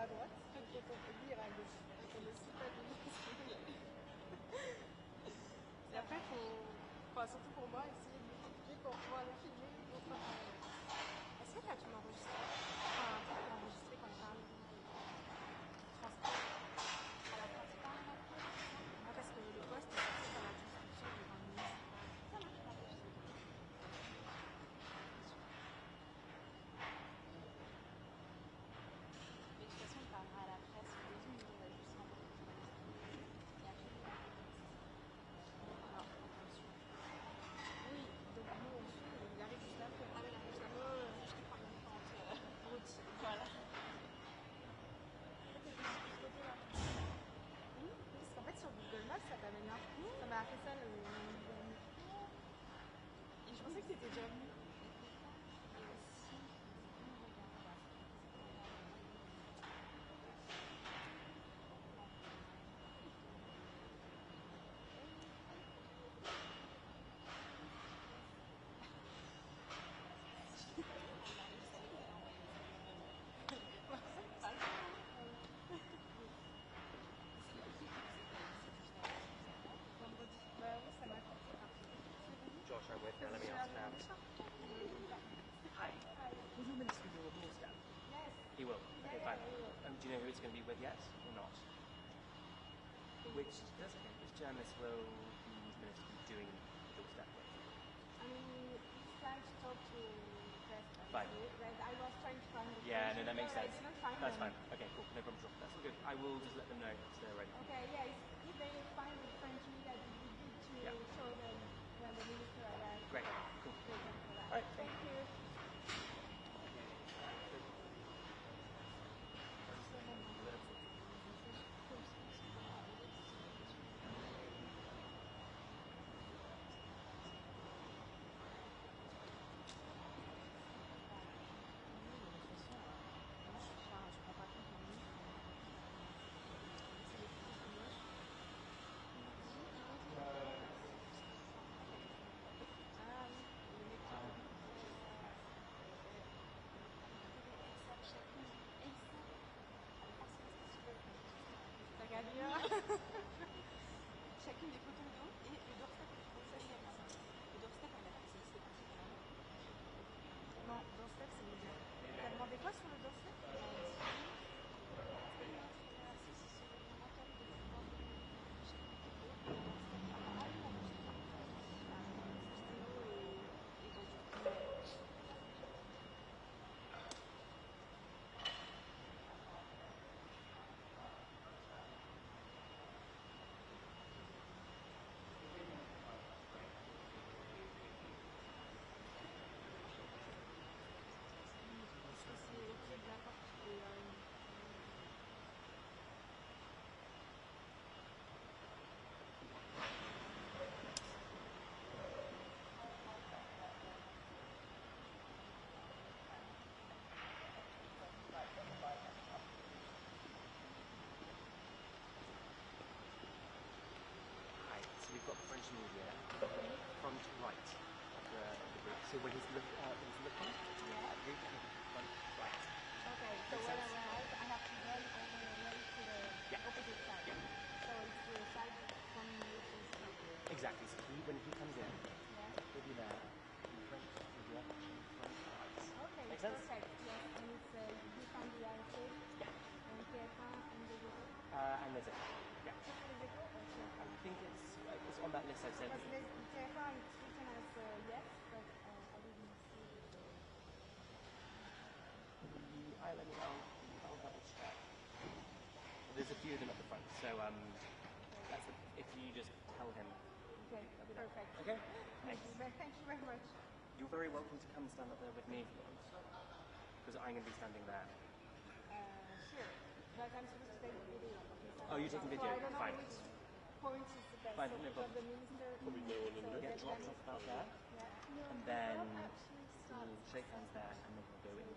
droite, une photo, et lui ira à gauche. On ne sait pas d'où il est. Et après, il faut, enfin, surtout pour moi, essayer de m'expliquer pour pouvoir le filmer. Est-ce que tu m'enregistres? Enfin, un truc pour enregistrer quand je parle. Transcrire. À la transcription. Ah, parce que le poste est passé par la transcription devant le ministre. Ça marche pas. Mais de toute façon, on parlera à la presse au début, on va juste s'envoyer. Et après, alors, attention. Oui, donc nous on suit, il arrive juste après. Ah oui, il arrive juste après. Je te prends une pente route. Voilà. Oui, parce qu'en fait sur Google Maps ça t'amène là. Ça m'a fait ça le. Et je pensais que t'étais déjà venu. Et aussi, on regarde là. Josh, I'm with Lammy out of town. Hi. Will your minister do a doorstep? Yes. He will. Okay, fine. Do you know who it's going to be with yet, or not? Which journalist will the minister be doing the doorstep with? I mean, he's trying to talk to the press. Fine. I was trying to find the Yeah, no, that makes sense. I didn't find That's them. fine. Okay, cool. No problem at all. That's all good. I will just let them know that they're ready. Okay, yeah, if they find the French media, it would be good to show them when the minister arrives. Great. Cool. All right. Thank you. Regarde bien. Chacune des photos d'eau et le doorstep. Ça, c'est bien. Le doorstep, on l'a pas dit, c'est parti. Non, doorstep, c'est bien. T'as demandé quoi sur le doorstep? So we've got French media front right of the group. So when he's looking, Yeah. read front right. Okay, so when I arrive, I have to run all the way to the opposite side. Yeah. So it's the side from which is front. Exactly. So when he comes in, he'll be there in front media front right. Okay, Make sense? perfect. Yes, and it's you can be answered. Yeah. And TF1 and the Echo. And there's it. Yeah. Just the Echo or TF1? I think it's on that list I said. Because TF1 it's written as yes, but I didn't see I'll double check. There's a few of them at the front, so if you just tell him. Okay, perfect. Okay? Thank you very much. You're very welcome to come stand up there with me if you want, because I'm going to be standing there. Sure, but I'm supposed to take the video. Oh, you're taking video? So I don't know Fine. which point is the best. Fine, so no problem. the minister Probably no one will get dropped off about there, and then we'll shake hands there, and then we'll go in.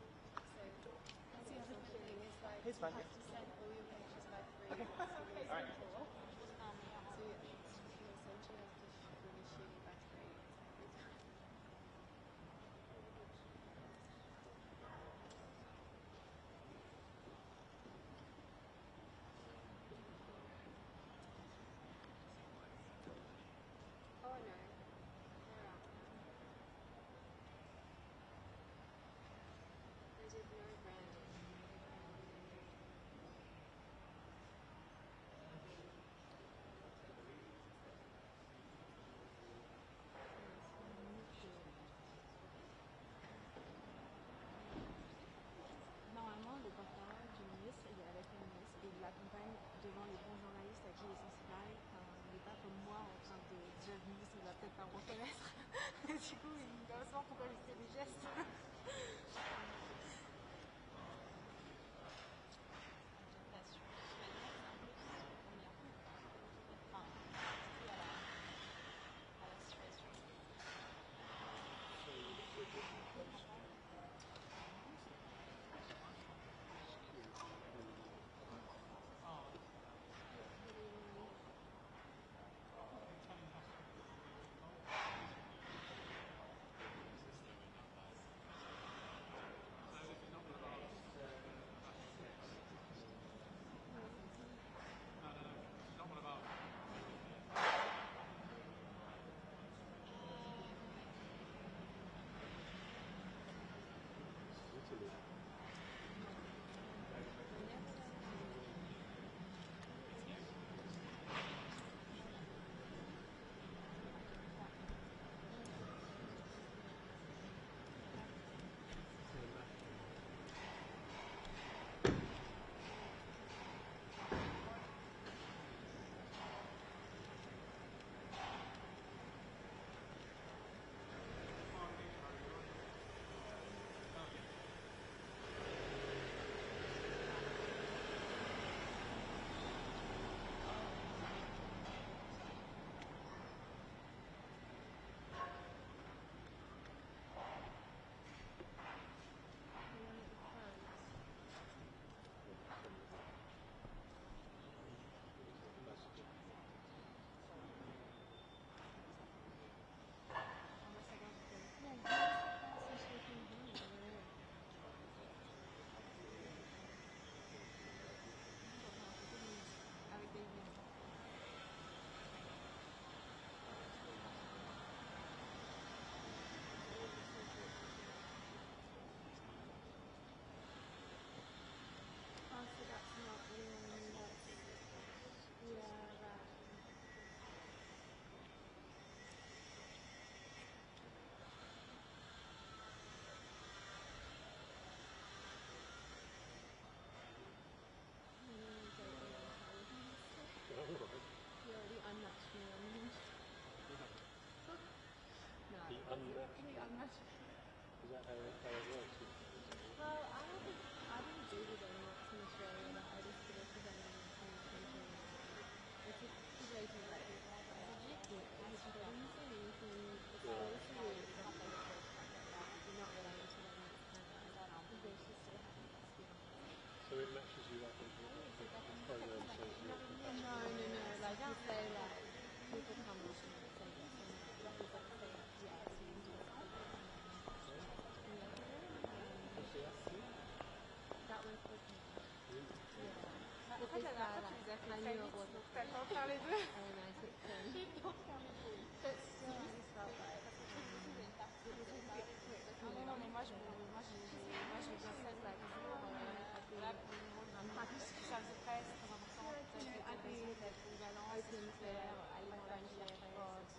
It's fine. To send all your pictures back through. Okay. All right. So essentially have to initiate back through. people come up and say yes, and people say yes, and interested. And the other one, that one's for people. Yeah. En fait, la dernière fois, tu les as fait faillite, donc t'as le temps de faire les deux. And I took them. J'ai le temps de faire les deux. But still, I just felt like Ah non, mais moi je les bosse là toujours. Voilà, pour le numéro de 25, ça c'est très important. Ça, je fais des réseaux, de la polyvalence, open to aller voir une chercheuse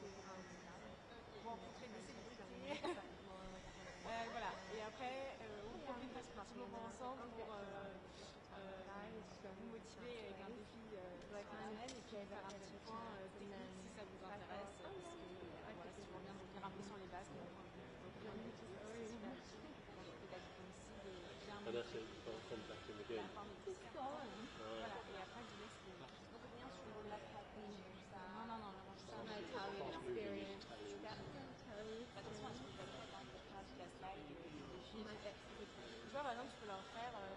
pour rencontrer des célébrités. Voilà, et après, on profite de ce petit moment ensemble pour vous motiver avec un défi personnel et puis faire un petit point technique si ça vous intéresse. Parce que voilà, c'est toujours bien de revenir un peu sur les bases. Donc, c'est super utile pour la diplomatie de bien montrer la forme existe. Voilà, et après, je vous laisse les... Non, some Italian experience. attention à ce que tu as fait pour faire du slide, des défis. Tu vois, par exemple, tu peux leur faire dans la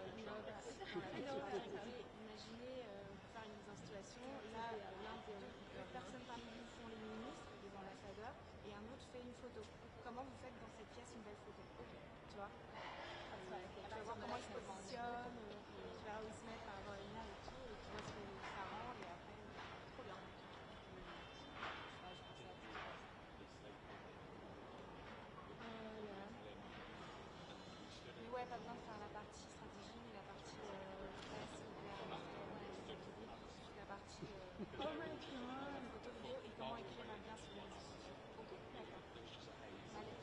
imaginez, pour faire une mise en situation, là, deux personnes parmi vous font les ministres, les ambassadeurs, et un autre fait une photo. Comment vous faites dans cette pièce une belle photo? Tu vois? Tu vas voir comment ils se positionnent, tu vas où ils se mettent par rapport à une et tout, et tu vois ce que ça rend, et après, trop bien. Ça, je pense à tout. Mais ouais, pas besoin de faire la partie stratégie, mais la partie presse, la partie Oh my god! photo et comment écrire un bien sur les réseaux sociaux. Ok, d'accord. Allez.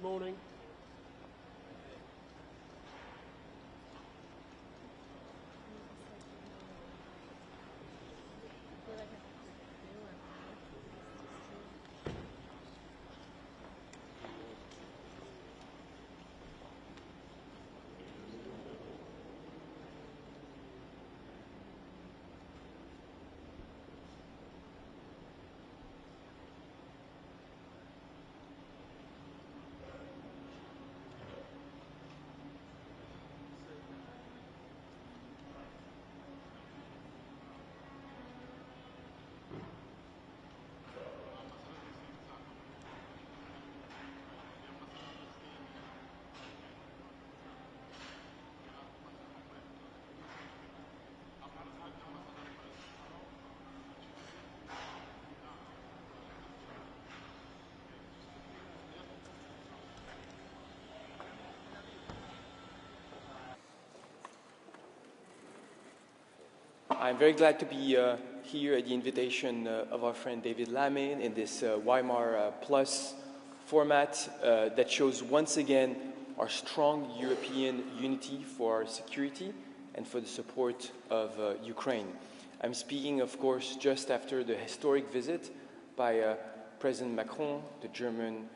morning. I'm very glad to be here at the invitation of our friend David Lammy in this Weimar Plus format that shows once again our strong European unity for our security and for the support of Ukraine. I'm speaking, of course, just after the historic visit by President Macron, the German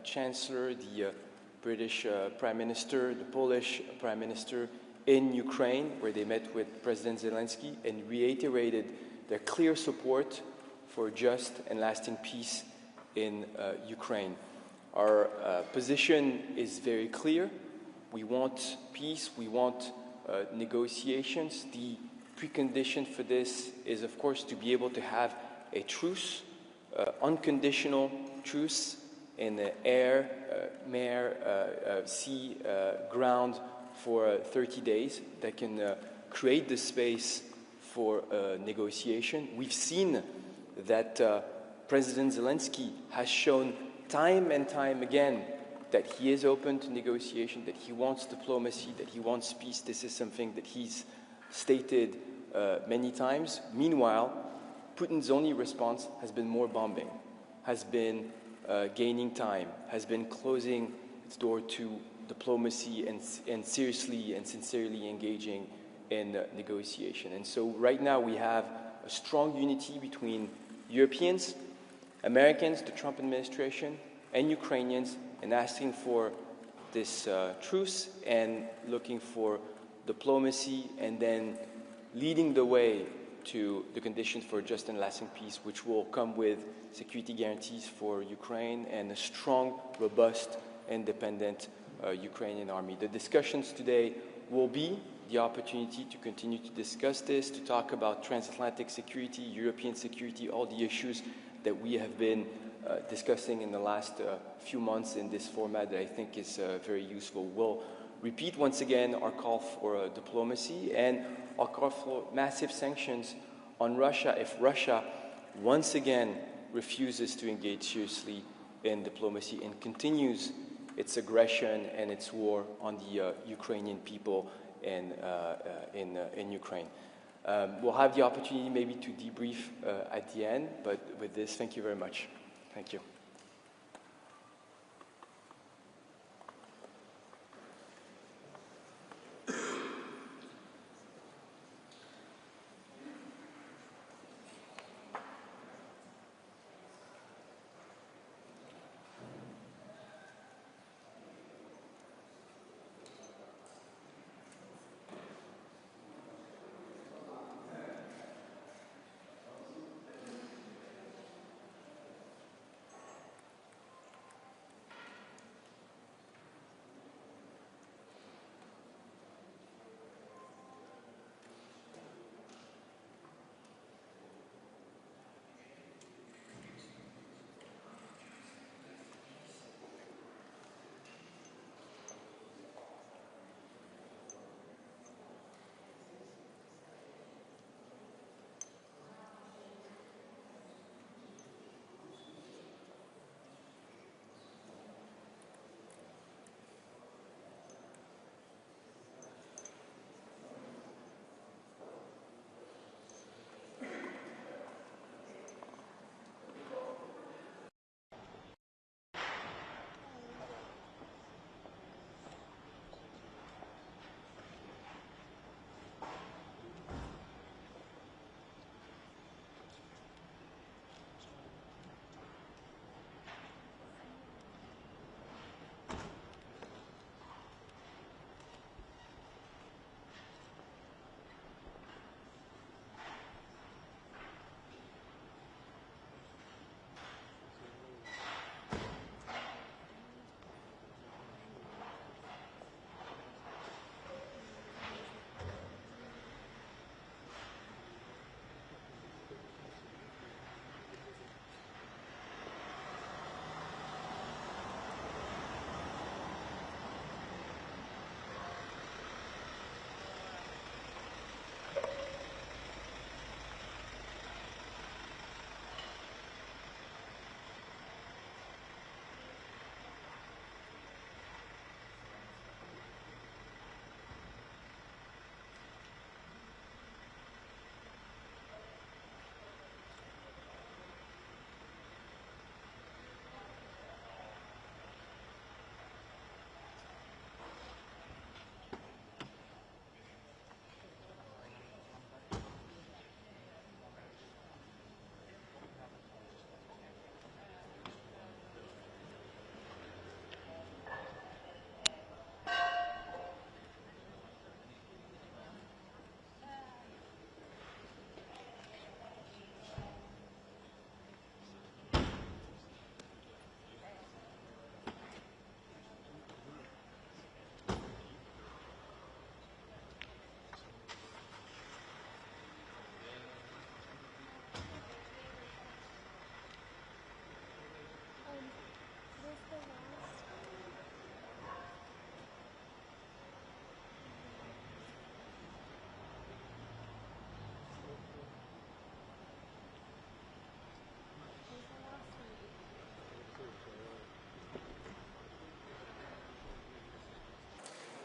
Chancellor, the British Prime Minister, the Polish Prime Minister, in Ukraine, where they met with President Zelensky and reiterated their clear support for just and lasting peace in Ukraine. Our position is very clear. We want peace, we want negotiations. The precondition for this is, of course, to be able to have a truce, unconditional truce in the air, sea, ground, for 30 days that can create the space for negotiation. We've seen that President Zelensky has shown time and time again that he is open to negotiation, that he wants diplomacy, that he wants peace. This is something that he's stated many times. Meanwhile, Putin's only response has been more bombing, has been gaining time, has been closing its door to diplomacy and seriously and sincerely engaging in negotiation. And so right now we have a strong unity between Europeans, Americans, the Trump administration, and Ukrainians in asking for this truce and looking for diplomacy and then leading the way to the conditions for just and lasting peace, which will come with security guarantees for Ukraine and a strong, robust, independent Ukrainian army. The discussions today will be the opportunity to continue to discuss this, to talk about transatlantic security, European security, all the issues that we have been discussing in the last few months in this format that I think is very useful. We'll repeat once again our call for diplomacy and our call for massive sanctions on Russia if Russia once again refuses to engage seriously in diplomacy and continues its aggression and its war on the Ukrainian people in Ukraine. We'll have the opportunity maybe to debrief at the end, but with this, thank you very much. Thank you.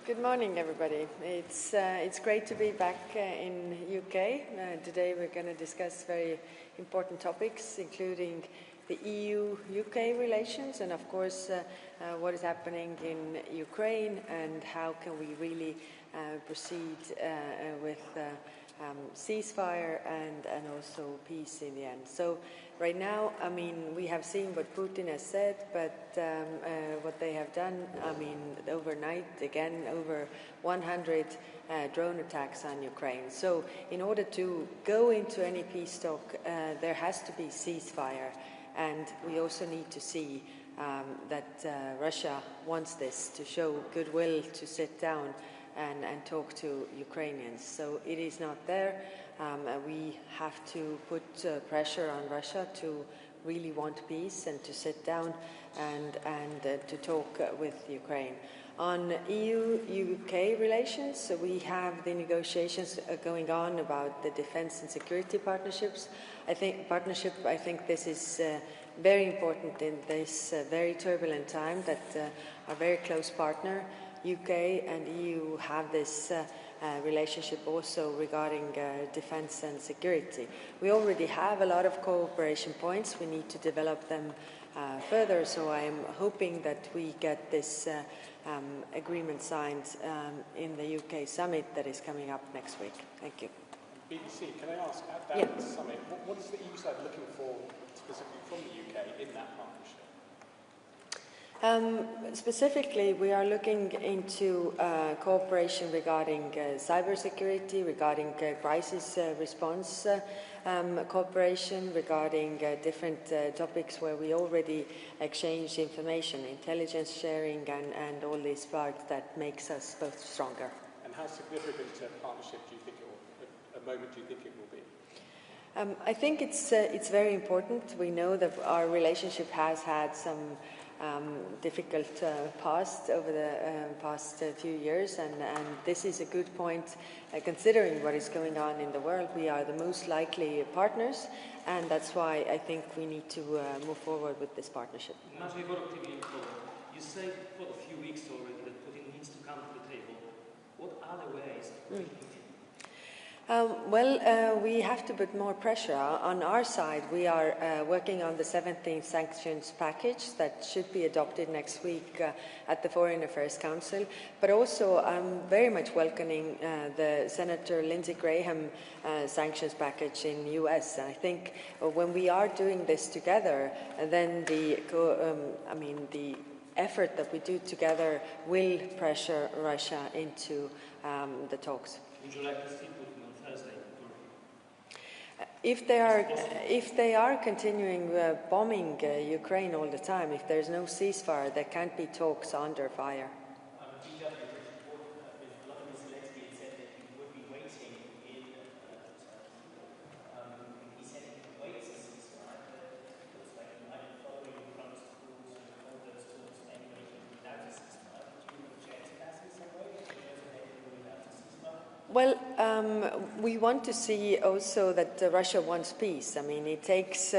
Good morning, everybody. It's great to be back in UK. Today we're going to discuss very important topics, including the EU-UK relations and, of course, what is happening in Ukraine and how can we really proceed with ceasefire and also peace in the end. So right now, I mean, we have seen what Putin has said, but what they have done, I mean, overnight, again, over 100 drone attacks on Ukraine. So in order to go into any peace talk, there has to be ceasefire. And we also need to see that Russia wants this, to show goodwill, to sit down and talk to Ukrainians. So it is not there. We have to put pressure on Russia to really want peace and to sit down and to talk with Ukraine. On EU-UK relations, so we have the negotiations going on about the defense and security partnerships. I think this is very important in this very turbulent time that our very close partner, UK and EU, have this relationship also regarding defense and security. We already have a lot of cooperation points. We need to develop them further, so I am hoping that we get this agreement signed in the UK summit that is coming up next week. Thank you. BBC, can I ask, at that summit, what is the EU side looking for specifically from the UK in that partnership? Specifically, we are looking into cooperation regarding cybersecurity, regarding crisis response cooperation, regarding different topics where we already exchange information, intelligence sharing, and all these parts that makes us both stronger. And how significant a partnership do you think it will, a moment do you think it will be? I think it's very important. We know that our relationship has had some difficult past over the past few years, and this is a good point considering what is going on in the world. We are the most likely partners, and that's why I think we need to move forward with this partnership. You said for a few weeks already that Putin needs to come to the table. What are the ways of Putin? We have to put more pressure. On our side, we are working on the 17th sanctions package that should be adopted next week at the Foreign Affairs Council. But also, I'm very much welcoming the Senator Lindsey Graham sanctions package in the US. And I think when we are doing this together, then the effort that we do together will pressure Russia into the talks. Would you like to see Putin on Thursday? If they are continuing bombing Ukraine all the time, if there's no ceasefire, there can't be talks under fire. Well, we want to see also that Russia wants peace. I mean, it takes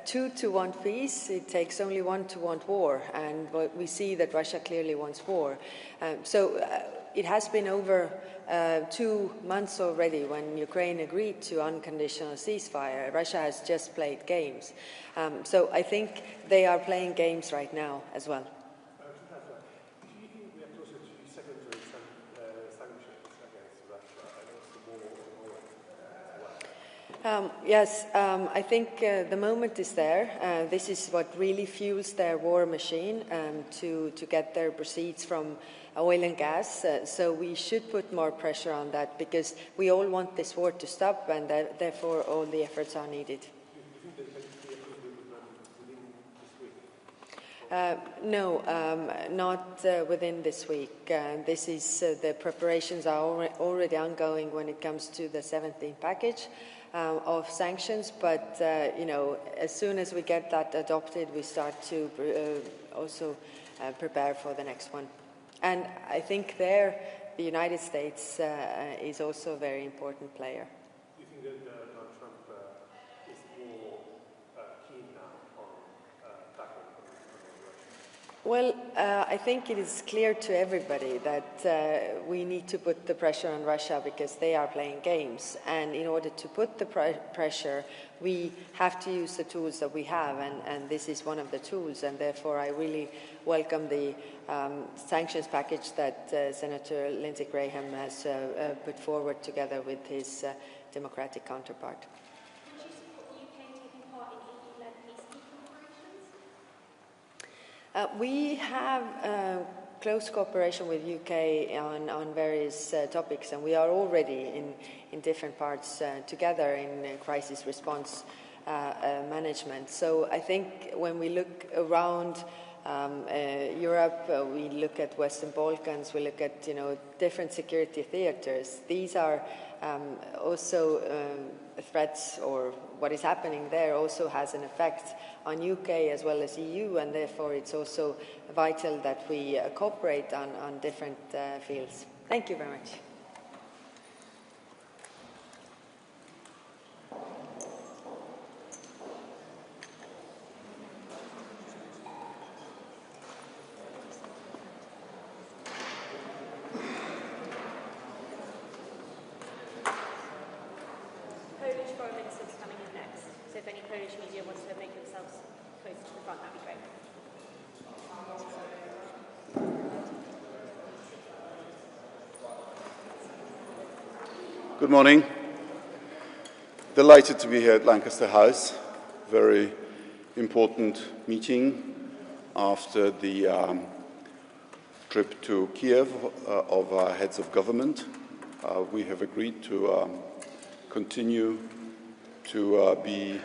two to want peace. It takes only one to want war. And we see that Russia clearly wants war. It has been over 2 months already when Ukraine agreed to unconditional ceasefire. Russia has just played games. So I think they are playing games right now as well. Yes, I think the moment is there. This is what really fuels their war machine to get their proceeds from oil and gas. So we should put more pressure on that because we all want this war to stop, and therefore all the efforts are needed. No, not within this week. This is the preparations are already ongoing when it comes to the 17th package of sanctions. But as soon as we get that adopted, we start to also prepare for the next one. And I think there, the United States is also a very important player. Do you think that Donald Trump is more keen now on tackling Russia? Well, I think it is clear to everybody that we need to put the pressure on Russia because they are playing games. And in order to put the pressure, we have to use the tools that we have, and this is one of the tools. And therefore, I really welcome the sanctions package that Senator Lindsey Graham has put forward together with his Democratic counterpart. Would you support the UK taking part in EU-led peacekeeping operations? We have close cooperation with UK on various topics, and we are already in different parts together in crisis response management. So I think when we look around Europe, we look at Western Balkans, we look at different security theaters. These are also threats, or what is happening there also has an effect on UK as well as EU, and therefore it's also vital that we cooperate on different fields. Thank you very much. Polish Foreign Minister's coming in next. So if any Polish media wants to make themselves close to the front, that'd be great. Good morning. Delighted to be here at Lancaster House. Very important meeting after the trip to Kiev of our heads of government. We have agreed to continue to be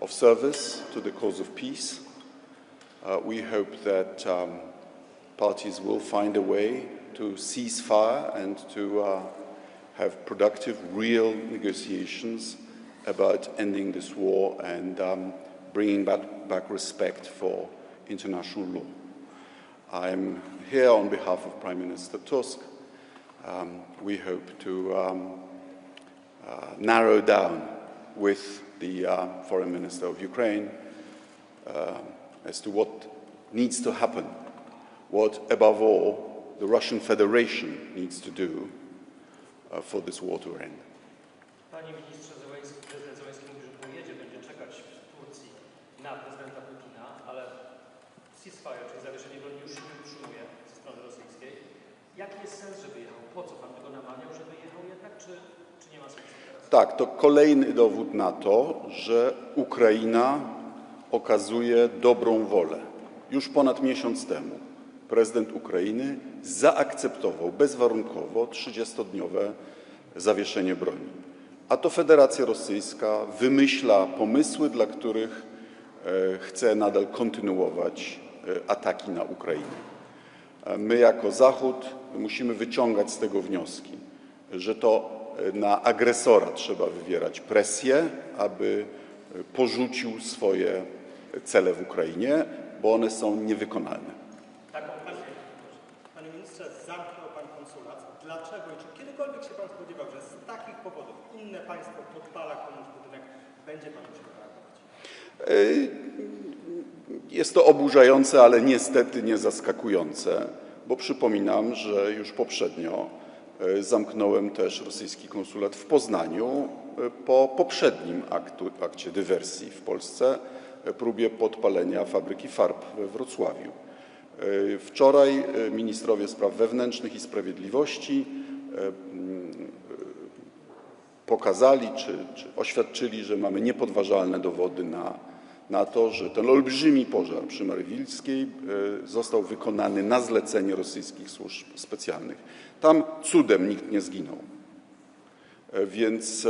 of service to the cause of peace. We hope that parties will find a way to cease fire and to have productive, real negotiations about ending this war and bringing back respect for international law. I'm here on behalf of Prime Minister Tusk. We hope to narrow down with the Foreign Minister of Ukraine as to what needs to happen, what, above all, the Russian Federation needs to do for this war to end. Panie ministrze, prezydent Zełenski mówi, że pojedzie, będzie czekać w Turcji na prezydenta Putina, ale ceasefire, czyli zawieszenie broni, już się nie utrzymuje ze strony rosyjskiej. Jaki jest sens, żeby jechał? Po co pan tego namawiał, żeby jechał jednak, czy nie ma sensu teraz? Tak, to kolejny dowód na to, że Ukraina okazuje dobrą wolę. Już ponad miesiąc temu prezydent Ukrainy zaakceptował bezwarunkowo 30-dniowe zawieszenie broni. A to Federacja Rosyjska wymyśla pomysły, dla których chce nadal kontynuować ataki na Ukrainę. My jako Zachód musimy wyciągać z tego wnioski, że to na agresora trzeba wywierać presję, aby porzucił swoje cele w Ukrainie, bo one są niewykonalne. Panie ministrze, zamknął pan konsulat. Dlaczego i czy kiedykolwiek się pan spodziewał, że z takich powodów inne państwo podpala komuś budynek, będzie pan musiał reagować? Jest to oburzające, ale niestety nie zaskakujące, bo przypominam, że już poprzednio zamknąłem też rosyjski konsulat w Poznaniu po poprzednim akcie dywersji w Polsce, próbie podpalenia fabryki farb we Wrocławiu. Wczoraj ministrowie spraw wewnętrznych i sprawiedliwości pokazali czy oświadczyli, że mamy niepodważalne dowody na to, że ten olbrzymi pożar przy Marywilskiej został wykonany na zlecenie rosyjskich służb specjalnych. Tam cudem nikt nie zginął. Więc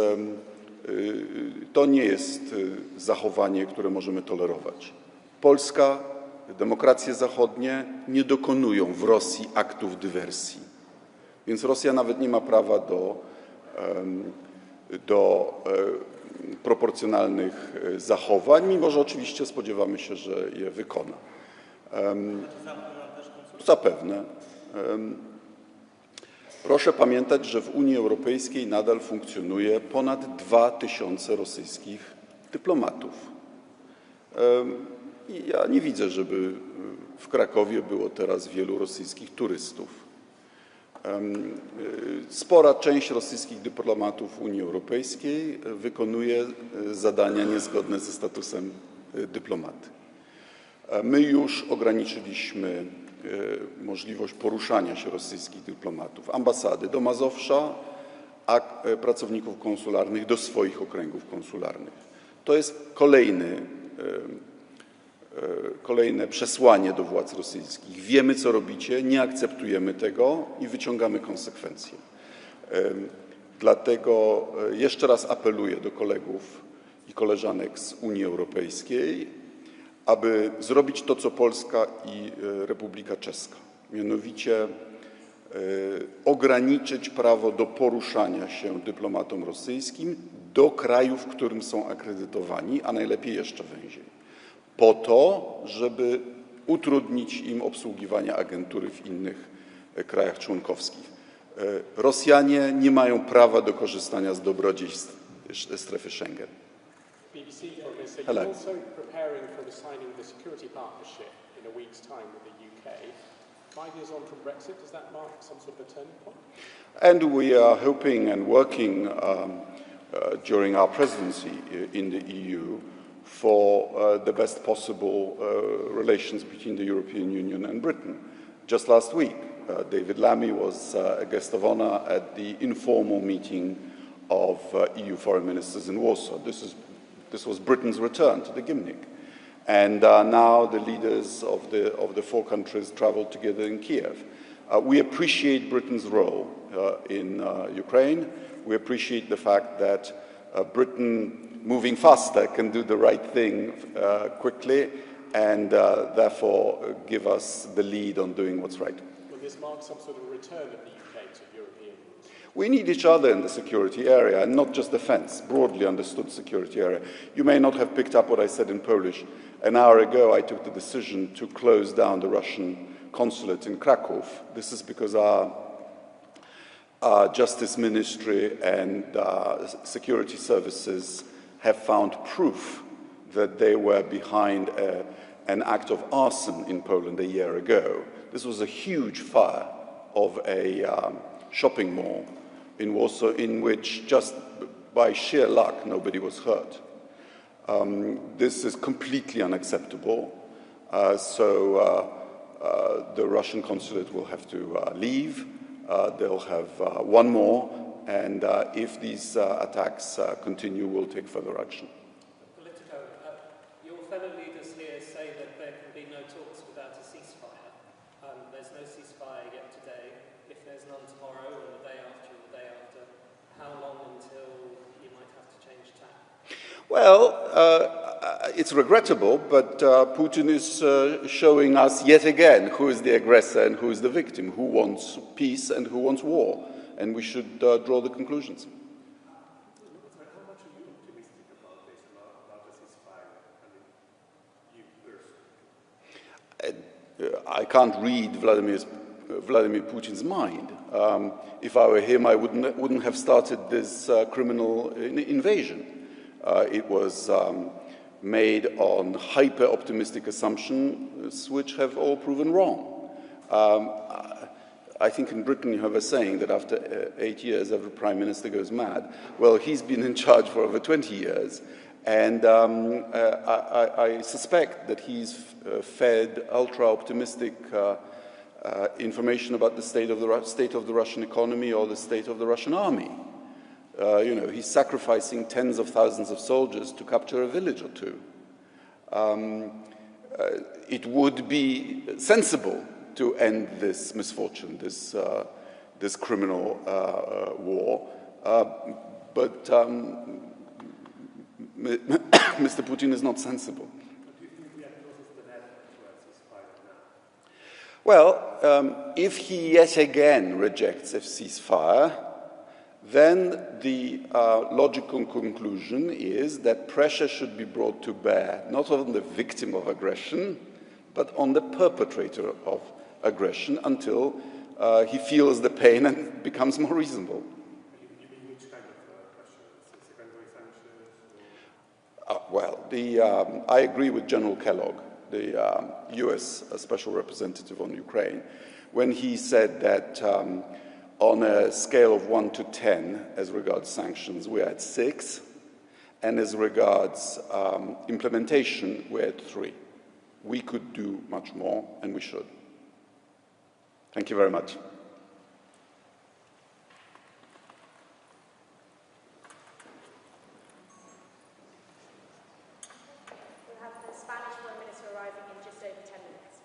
to nie jest zachowanie, które możemy tolerować. Polska, demokracje zachodnie nie dokonują w Rosji aktów dywersji. Więc Rosja nawet nie ma prawa do proporcjonalnych zachowań, mimo że oczywiście spodziewamy się, że je wykona. Zapewne. Proszę pamiętać, że w Unii Europejskiej nadal funkcjonuje ponad 2000 rosyjskich dyplomatów. Ja nie widzę, żeby w Krakowie było teraz wielu rosyjskich turystów. Spora część rosyjskich dyplomatów Unii Europejskiej wykonuje zadania niezgodne ze statusem dyplomaty. My już ograniczyliśmy możliwość poruszania się rosyjskich dyplomatów, ambasady do Mazowsza, a pracowników konsularnych do swoich okręgów konsularnych. To jest kolejne przesłanie do władz rosyjskich. Wiemy, co robicie, nie akceptujemy tego i wyciągamy konsekwencje. Dlatego jeszcze raz apeluję do kolegów i koleżanek z Unii Europejskiej, aby zrobić to, co Polska i Republika Czeska. Mianowicie ograniczyć prawo do poruszania się dyplomatom rosyjskim do krajów, w którym są akredytowani, a najlepiej jeszcze węziej. Po to, żeby utrudnić im obsługiwanie agentury w innych krajach członkowskich. Rosjanie nie mają prawa do korzystania z dobrodziejstw strefy Schengen. BBC for this. Hello. You're also preparing for the signing of the security partnership in a week's time with the UK. 5 years on from Brexit, does that mark some sort of a turning point? And we are hoping and working during our presidency in the EU for the best possible relations between the European Union and Britain. Just last week, David Lammy was a guest of honor at the informal meeting of EU foreign ministers in Warsaw. This was Britain's return to the Gymnich. And now the leaders of the four countries traveled together in Kiev. We appreciate Britain's role in Ukraine. We appreciate the fact that Britain, moving faster, can do the right thing quickly and therefore give us the lead on doing what's right. Will this mark some sort of return of the UK to European? We need each other in the security area, and not just defense, broadly understood security area. You may not have picked up what I said in Polish. An hour ago, I took the decision to close down the Russian consulate in Krakow. This is because our Justice Ministry and security services have found proof that they were behind an act of arson in Poland a year ago. This was a huge fire of a shopping mall in Warsaw, in which just by sheer luck nobody was hurt. This is completely unacceptable. So the Russian consulate will have to leave. They'll have one more, and if these attacks continue, we'll take further action. Politico, your fellow leaders here say that there can be no talks without a ceasefire. There's no ceasefire yet today. If there's none tomorrow, or the day after, or the day after, how long until you might have to change tack? Well, it's regrettable, but Putin is showing us yet again who is the aggressor and who is the victim, who wants peace and who wants war, and we should draw the conclusions. How much are you optimistic about this, about the ceasefire? I mean, you personally. I can't read Vladimir Putin's mind. If I were him, I wouldn't have started this criminal invasion. It was made on hyper-optimistic assumptions which have all proven wrong. I think in Britain you have a saying that after 8 years every prime minister goes mad. Well, he's been in charge for over 20 years, and I suspect that he's fed ultra-optimistic information about the state of the Russian economy or the state of the Russian army. He's sacrificing tens of thousands of soldiers to capture a village or two. It would be sensible to end this misfortune, this criminal war, but Mr. Putin is not sensible. Well, if he yet again rejects a ceasefire, then the logical conclusion is that pressure should be brought to bear not on the victim of aggression, but on the perpetrator of aggression until he feels the pain and becomes more reasonable. You mean which kind of pressure? Secondary sanctions? I agree with General Kellogg the US Special Representative on Ukraine, when he said that on a scale of 1 to 10, as regards sanctions, we're at 6, and as regards implementation, we're at 3. We could do much more, and we should. Thank you very much. We'll have the Spanish Foreign Minister arriving in just over 10 minutes.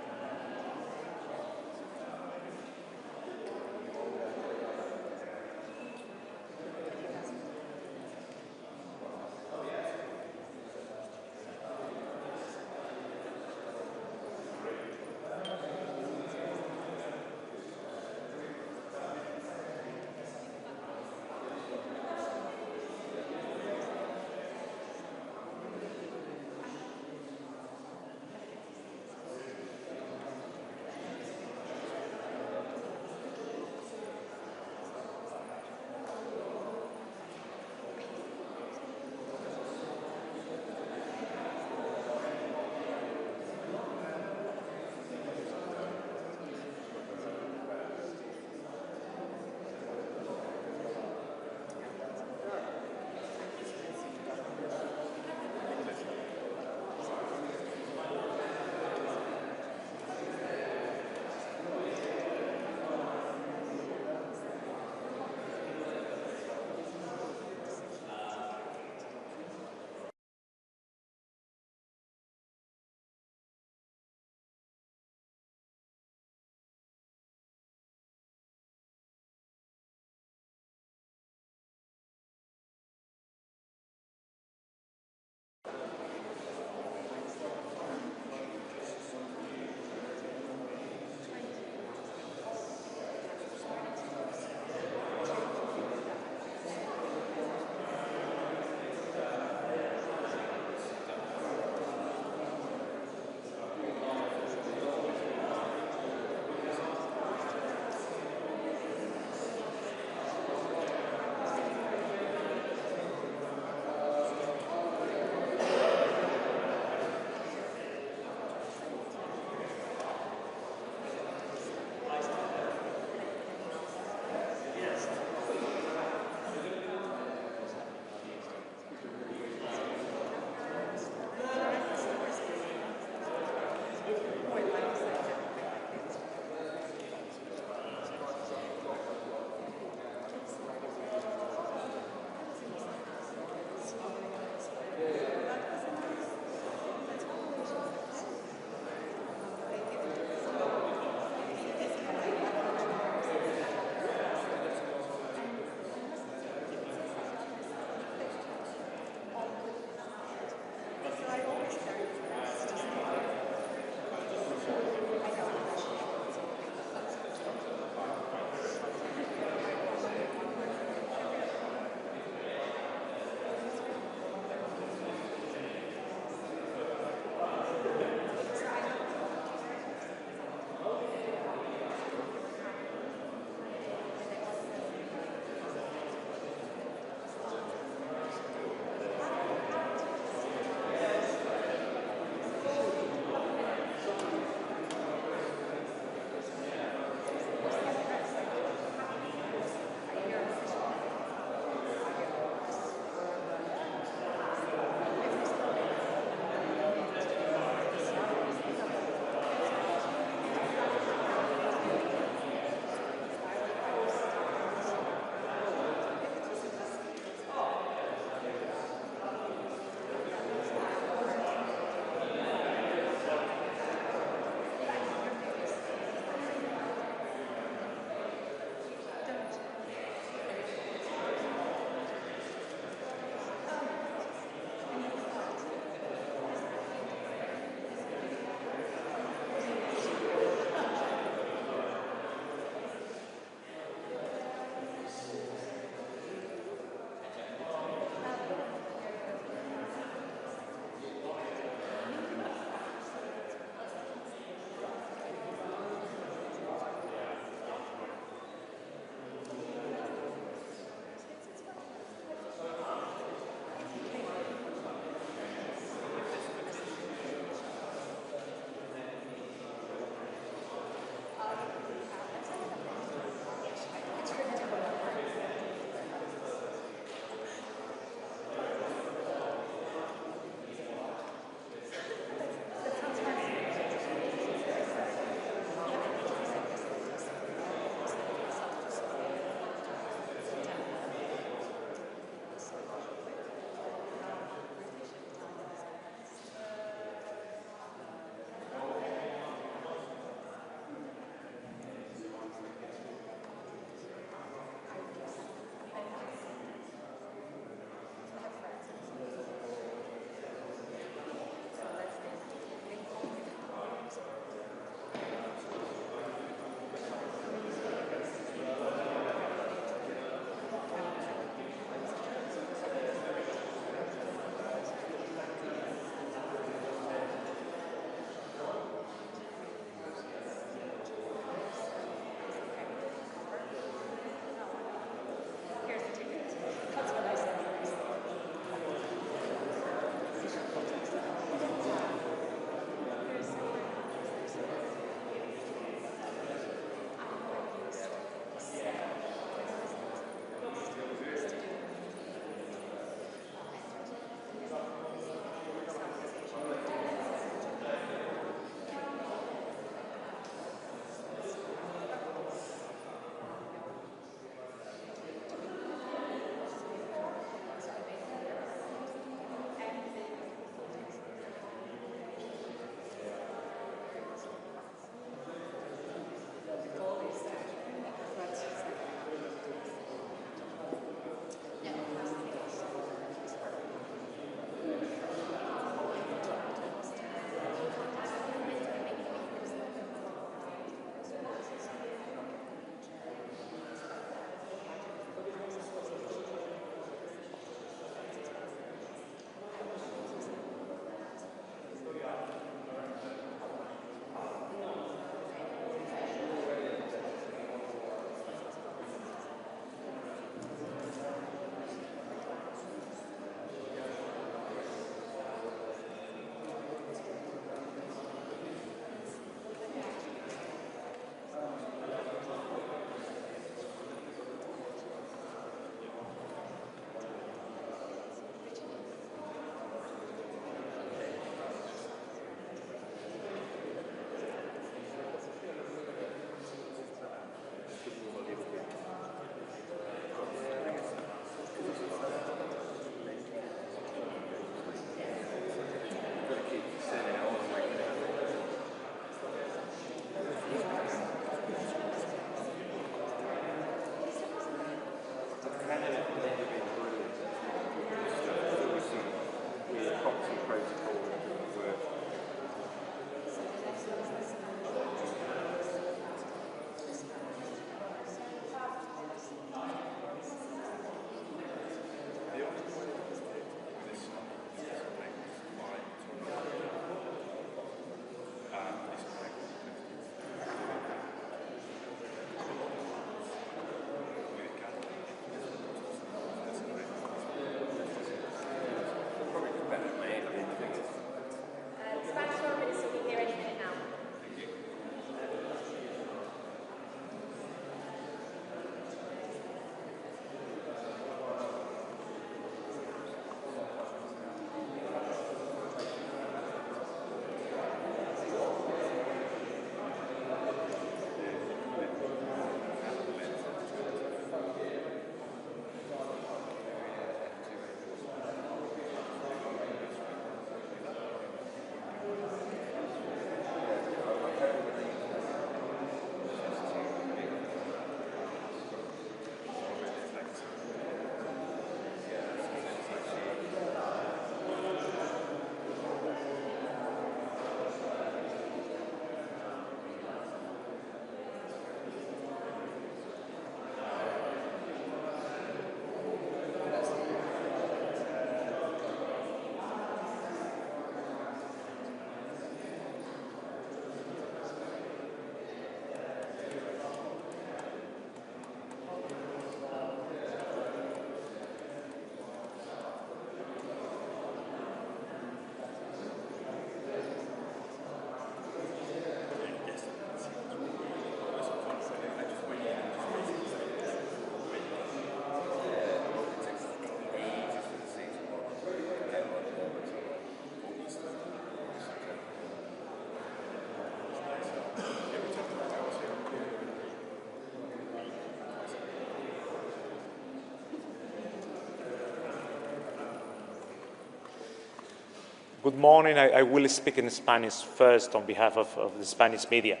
Good morning. I will speak in Spanish first on behalf of the Spanish media.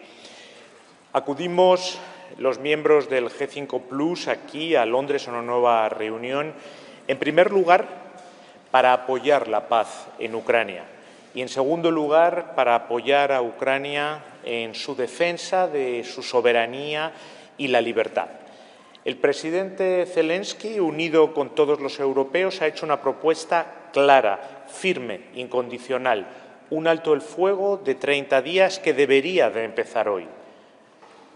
Acudimos los miembros del G5 Plus aquí a Londres a una nueva reunión, en primer lugar, para apoyar la paz en Ucrania y, en segundo lugar, para apoyar a Ucrania en su defensa de su soberanía y la libertad. El presidente Zelensky, unido con todos los europeos, ha hecho una propuesta clara, firme, incondicional, un alto el fuego de 30 días que debería de empezar hoy.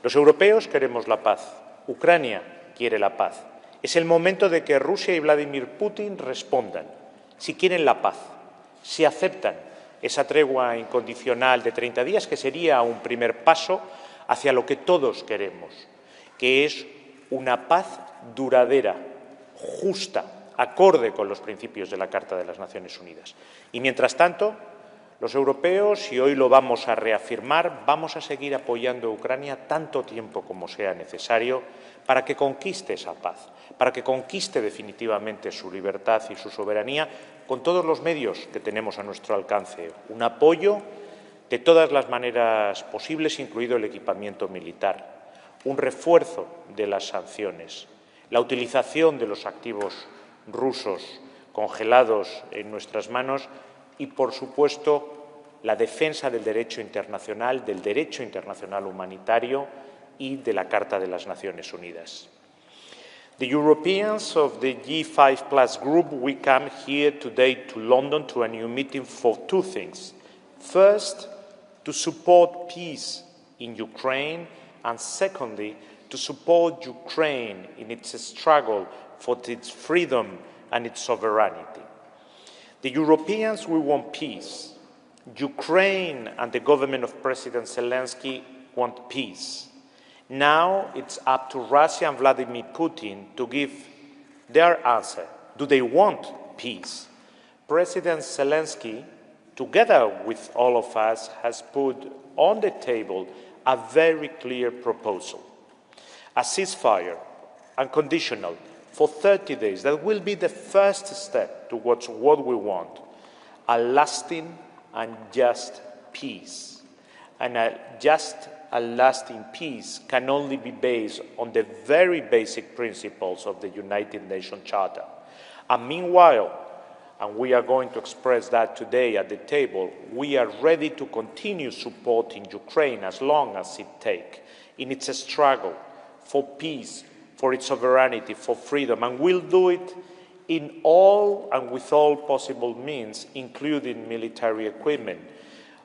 Los europeos queremos la paz, Ucrania quiere la paz. Es el momento de que Rusia y Vladimir Putin respondan si quieren la paz, si aceptan esa tregua incondicional de 30 días, que sería un primer paso hacia lo que todos queremos, que es una paz duradera, justa, acorde con los principios de la Carta de las Naciones Unidas. Y, mientras tanto, los europeos, y hoy lo vamos a reafirmar, vamos a seguir apoyando a Ucrania tanto tiempo como sea necesario para que conquiste esa paz, para que conquiste definitivamente su libertad y su soberanía con todos los medios que tenemos a nuestro alcance. Un apoyo de todas las maneras posibles, incluido el equipamiento militar, un refuerzo de las sanciones, la utilización de los activos rusos congelados en nuestras manos y, por supuesto, la defensa del derecho internacional humanitario y de la Carta de las Naciones Unidas. The Europeans of the G5+ group, we come here today to London to a new meeting for two things. First, to support peace in Ukraine, and secondly, to support Ukraine in its struggle for its freedom and its sovereignty. The Europeans, we want peace. Ukraine and the government of President Zelensky want peace. Now it's up to Russia and Vladimir Putin to give their answer. Do they want peace? President Zelensky, together with all of us, has put on the table a very clear proposal. A ceasefire, unconditional, for 30 days. That will be the first step towards what we want, a lasting and just peace. And a just and lasting peace can only be based on the very basic principles of the United Nations Charter. And meanwhile, and we are going to express that today at the table, we are ready to continue supporting Ukraine as long as it takes in its struggle for peace, for its sovereignty, for freedom, and we'll do it in all and with all possible means, including military equipment,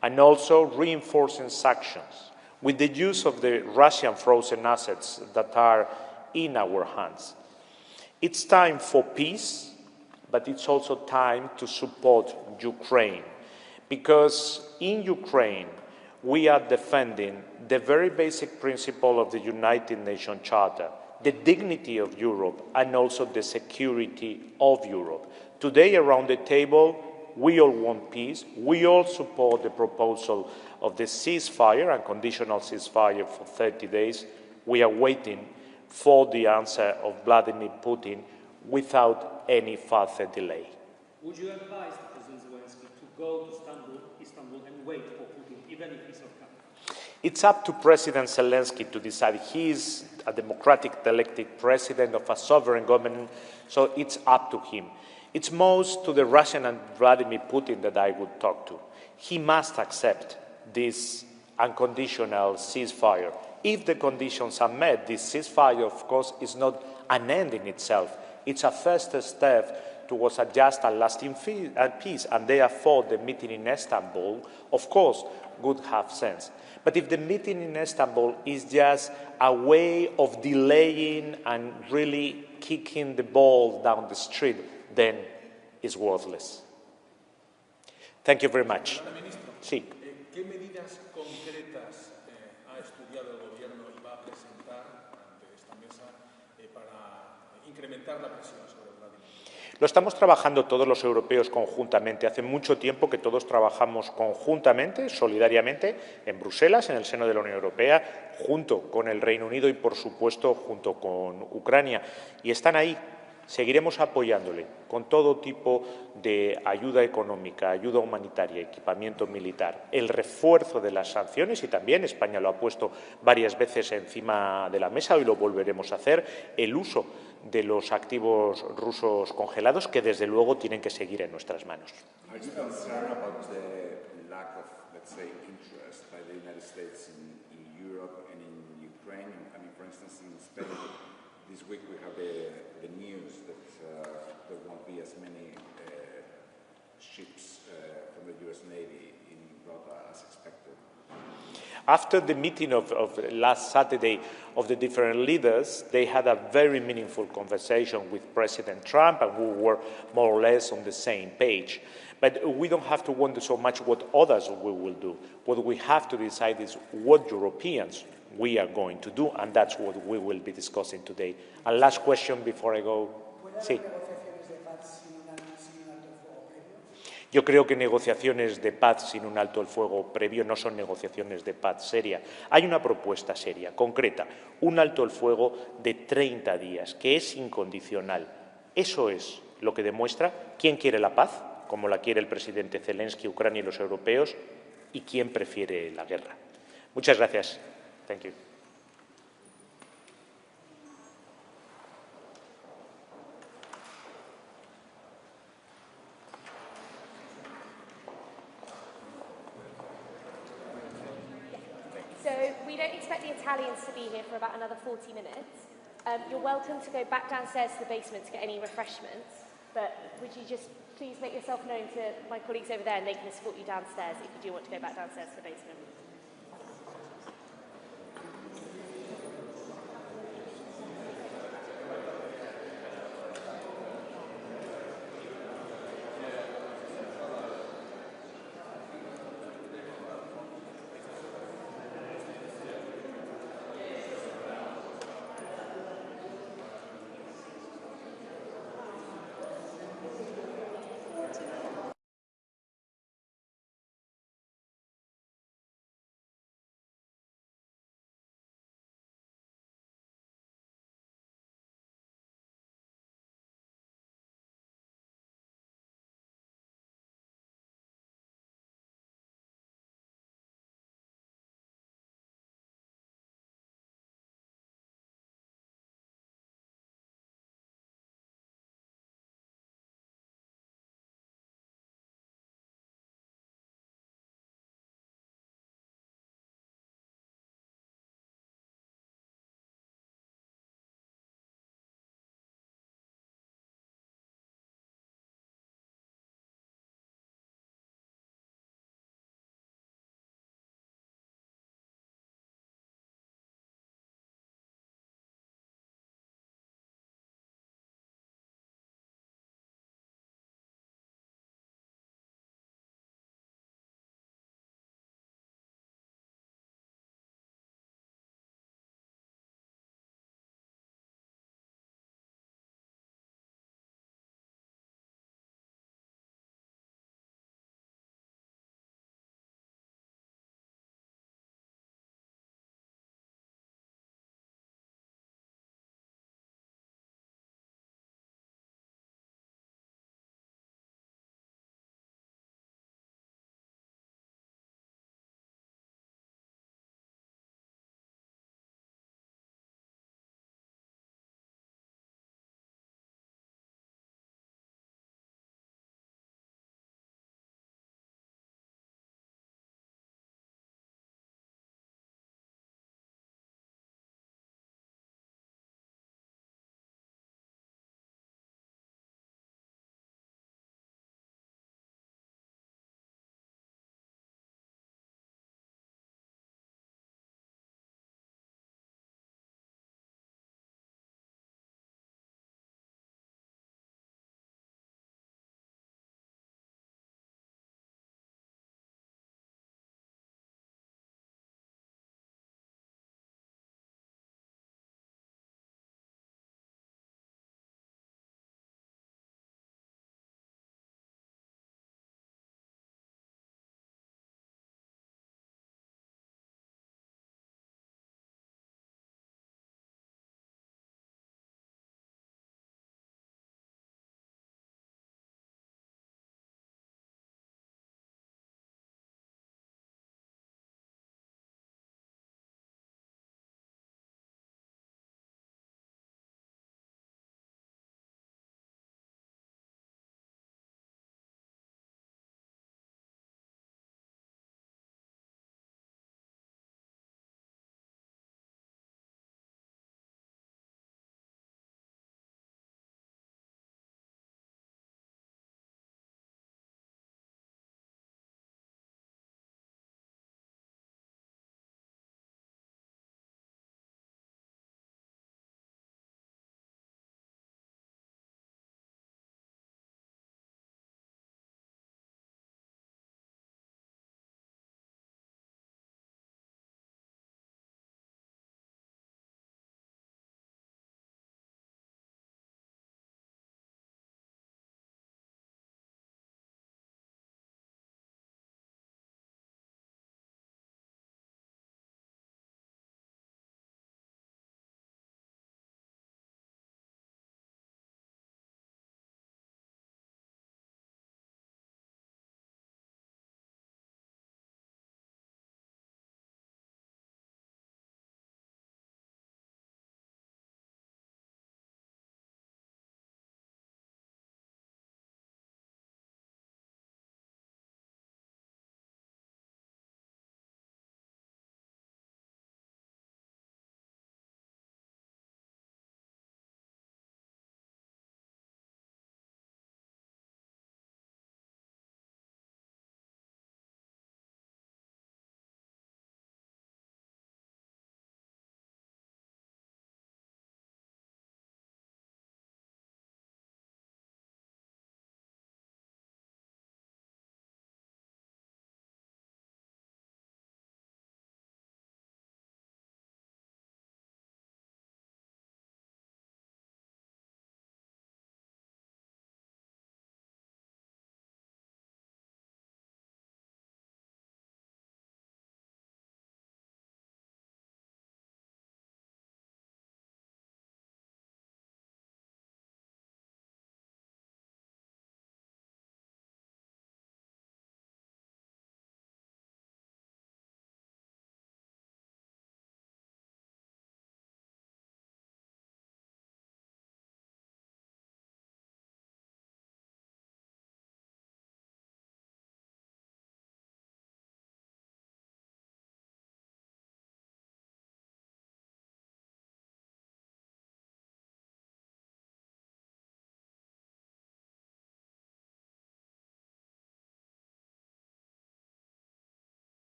and also reinforcing sanctions with the use of the Russian frozen assets that are in our hands. It's time for peace, but it's also time to support Ukraine, because in Ukraine we are defending the very basic principle of the United Nations Charter, the dignity of Europe and also the security of Europe. Today around the table we all want peace, we all support the proposal of the ceasefire, unconditional ceasefire for 30 days. We are waiting for the answer of Vladimir Putin without any further delay. Would you advise President Zelensky to go to Istanbul and wait for Putin, even if he's not coming? It's up to President Zelensky to decide. He is a democratic elected president of a sovereign government, so it's up to him. It's most to the Russian and Vladimir Putin that I would talk to. He must accept this unconditional ceasefire. If the conditions are met, this ceasefire, of course, is not an end in itself. It's a first step towards a just and lasting peace, and therefore the meeting in Istanbul, of course, would have sense. But if the meeting in Istanbul is just a way of delaying and really kicking the ball down the street, then it's worthless. Thank you very much. Sí. ¿Qué medidas concretas ha estudiado el Gobierno y va a presentar ante esta mesa para incrementar la presión sobre Vladimir? Lo estamos trabajando todos los europeos conjuntamente. Hace mucho tiempo que todos trabajamos conjuntamente, solidariamente, en Bruselas, en el seno de la Unión Europea, junto con el Reino Unido y, por supuesto, junto con Ucrania. Y están ahí, Seguiremos apoyándole con todo tipo de ayuda económica, ayuda humanitaria, equipamiento militar, el refuerzo de las sanciones, y también España lo ha puesto varias veces encima de la mesa, hoy lo volveremos a hacer, el uso de los activos rusos congelados, que desde luego tienen que seguir en nuestras manos. Are you concerned about the lack of, let's say, interest by the United States in Europe and in Ukraine? I mean, for instance, in Spain, this week we have the news that there won't be as many ships from the US Navy in Rota as expected. After the meeting of last Saturday of the different leaders, they had a very meaningful conversation with President Trump, and we were more or less on the same page. But we don't have to wonder so much what others will do. What we have to decide is what Europeans we are going to do, and that's what we will be discussing today. And last question before I go. Sí. Yo creo que negociaciones de paz sin un alto el fuego previo no son negociaciones de paz seria. Hay una propuesta seria, concreta, un alto el fuego de 30 días, que es incondicional. Eso es lo que demuestra quién quiere la paz, como la quiere el presidente Zelensky, Ucrania y los europeos, y quién prefiere la guerra. Muchas gracias. Thank you. So we don't expect the Italians to be here for about another 40 minutes. You're welcome to go back downstairs to the basement to get any refreshments, but would you just please make yourself known to my colleagues over there and they can escort you downstairs if you do want to go back downstairs to the basement.